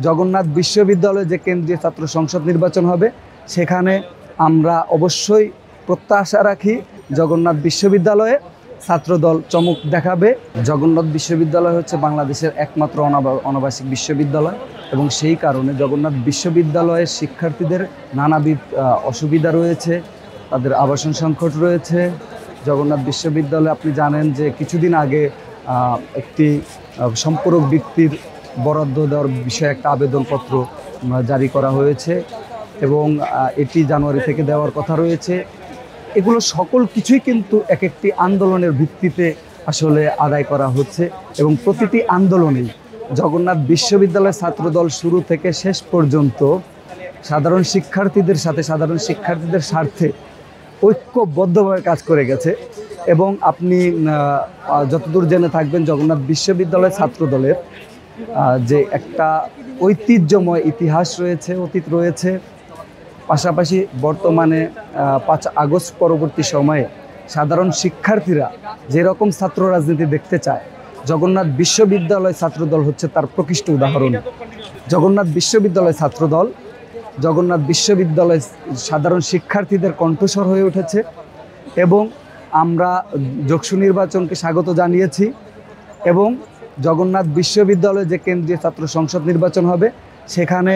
জগন্নাথ বিশ্ববিদ্যালয়ে যে কেন্দ্রীয় ছাত্র সংসদ নির্বাচন হবে সেখানে আমরা অবশ্যই প্রত্যাশা রাখি জগন্নাথ বিশ্ববিদ্যালয়ে ছাত্রদল চমক দেখাবে। জগন্নাথ বিশ্ববিদ্যালয় হচ্ছে বাংলাদেশের একমাত্র অনাবাসিক বিশ্ববিদ্যালয় এবং সেই কারণে জগন্নাথ বিশ্ববিদ্যালয়ের শিক্ষার্থীদের নানাবিধ অসুবিধা রয়েছে, তাদের আবাসন সংকট রয়েছে। জগন্নাথ বিশ্ববিদ্যালয়ে আপনি জানেন যে কিছুদিন আগে একটি সম্পূরক বৃত্তির বরাদ্দ দেওয়ার বিষয়ে একটা আবেদনপত্র জারি করা হয়েছে এবং এটি জানুয়ারি থেকে দেওয়ার কথা রয়েছে। এগুলো সকল কিছুই কিন্তু এক একটি আন্দোলনের ভিত্তিতে আসলে আদায় করা হচ্ছে এবং প্রতিটি আন্দোলনেই জগন্নাথ বিশ্ববিদ্যালয়ের ছাত্রদল শুরু থেকে শেষ পর্যন্ত সাধারণ শিক্ষার্থীদের সাথে সাধারণ শিক্ষার্থীদের স্বার্থে ঐক্যবদ্ধভাবে কাজ করে গেছে। এবং আপনি যতদূর জেনে থাকবেন জগন্নাথ বিশ্ববিদ্যালয় ছাত্রদলের যে একটা ঐতিহ্যময় ইতিহাস রয়েছে, অতীত রয়েছে, পাশাপাশি বর্তমানে 5 আগস্ট পরবর্তী সময়ে সাধারণ শিক্ষার্থীরা যেরকম ছাত্র রাজনীতি দেখতে চায় জগন্নাথ বিশ্ববিদ্যালয় ছাত্রদল হচ্ছে তার প্রকৃষ্ট উদাহরণ। জগন্নাথ বিশ্ববিদ্যালয় ছাত্রদল জগন্নাথ বিশ্ববিদ্যালয় সাধারণ শিক্ষার্থীদের কণ্ঠস্বর হয়ে উঠেছে এবং আমরা যোগসু নির্বাচনকে স্বাগত জানিয়েছি এবং জগন্নাথ বিশ্ববিদ্যালয়ে যে কেন্দ্রীয় ছাত্র সংসদ নির্বাচন হবে সেখানে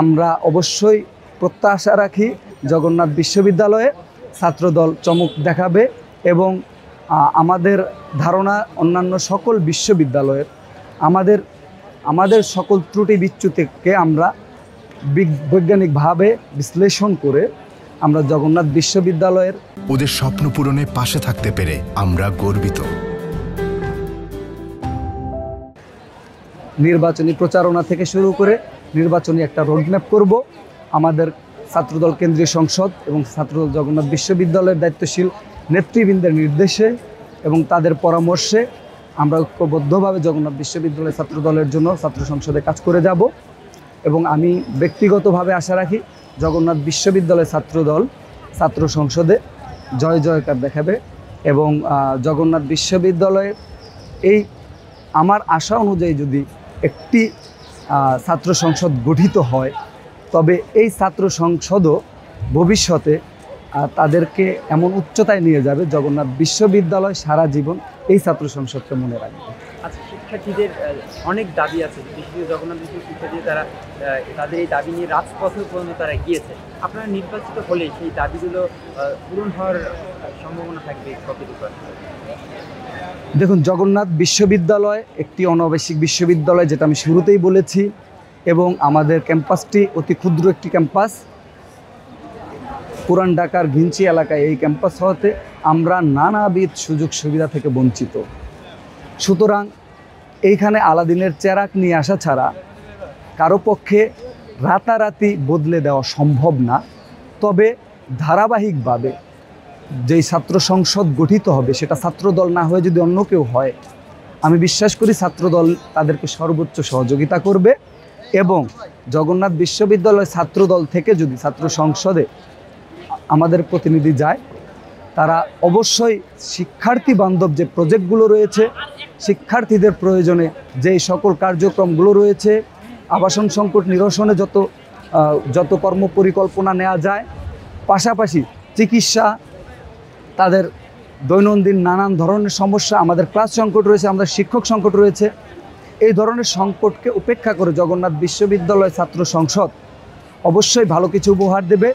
আমরা অবশ্যই প্রত্যাশা রাখি জগন্নাথ বিশ্ববিদ্যালয়ে ছাত্রদল চমক দেখাবে এবং আমাদের ধারণা অন্যান্য সকল বিশ্ববিদ্যালয়ের আমাদের সকল ত্রুটি বিচ্যুতিকে আমরা বৈজ্ঞানিকভাবে বিশ্লেষণ করে আমরা জগন্নাথ বিশ্ববিদ্যালয়ের ওদের স্বপ্ন পূরণে পাশে থাকতে পেরে আমরা গর্বিত। নির্বাচনী প্রচারণা থেকে শুরু করে নির্বাচনী একটা রোডম্যাপ করব। আমাদের ছাত্রদল কেন্দ্রীয় সংসদ এবং ছাত্রদল জগন্নাথ বিশ্ববিদ্যালয়ের দায়িত্বশীল নেতৃবৃন্দের নির্দেশে এবং তাদের পরামর্শে আমরা ঐক্যবদ্ধভাবে জগন্নাথ বিশ্ববিদ্যালয় ছাত্রদলের জন্য ছাত্র সংসদে কাজ করে যাব এবং আমি ব্যক্তিগতভাবে আশা রাখি জগন্নাথ বিশ্ববিদ্যালয় ছাত্রদল ছাত্র সংসদে জয় জয়কার দেখাবে এবং জগন্নাথ বিশ্ববিদ্যালয়ে এই আমার আশা অনুযায়ী যদি একটি ছাত্র সংসদ গঠিত হয় তবে এই ছাত্র সংসদও ভবিষ্যতে তাদেরকে এমন উচ্চতায় নিয়ে যাবে জগন্নাথ বিশ্ববিদ্যালয় সারা জীবন এই ছাত্র সংসদকে মনে রাখবে। আচ্ছা, শিক্ষার্থীদের অনেক দাবি আছে, বিশেষ জগন্নাথ বিশ্ববিদ্যালয়ের শিক্ষার্থী তারা তাদের এই দাবি নিয়ে রাজপথে পর্যন্ত তারা গিয়েছে। আপনারা নির্বাচিত হলে সেই দাবিগুলো পূরণ হওয়ার সম্ভাবনা থাকবে কতটুকু? দেখুন, জগন্নাথ বিশ্ববিদ্যালয় একটি অনাবাসিক বিশ্ববিদ্যালয়, যেটা আমি শুরুতেই বলেছি, এবং আমাদের ক্যাম্পাসটি অতি ক্ষুদ্র একটি ক্যাম্পাস। পুরান ঢাকার ঘিঞ্চি এলাকায় এই ক্যাম্পাস হওয়াতে আমরা নানাবিধ সুযোগ সুবিধা থেকে বঞ্চিত। সুতরাং এইখানে আলাদিনের চেরাগ নিয়ে আসা ছাড়া কারো পক্ষে রাতারাতি বদলে দেওয়া সম্ভব না। তবে ধারাবাহিকভাবে যেই ছাত্র সংসদ গঠিত হবে সেটা ছাত্রদল না হয়ে যদি অন্য কেউ হয়, আমি বিশ্বাস করি ছাত্রদল তাদেরকে সর্বোচ্চ সহযোগিতা করবে এবং জগন্নাথ বিশ্ববিদ্যালয় ছাত্রদল থেকে যদি ছাত্র সংসদে আমাদের প্রতিনিধি যায়, তারা অবশ্যই শিক্ষার্থী বান্ধব যে প্রজেক্টগুলো রয়েছে, শিক্ষার্থীদের প্রয়োজনে যেই সকল কার্যক্রমগুলো রয়েছে, আবাসন সংকট নিরসনে যত কর্মপরিকল্পনা নেওয়া যায়, পাশাপাশি চিকিৎসা, তাদের দৈনন্দিন নানান ধরনের সমস্যা, আমাদের ক্লাস সংকট রয়েছে, আমাদের শিক্ষক সংকট রয়েছে, এই ধরনের সংকটকে উপেক্ষা করে জগন্নাথ বিশ্ববিদ্যালয় ছাত্র সংসদ অবশ্যই ভালো কিছু উপহার দেবে।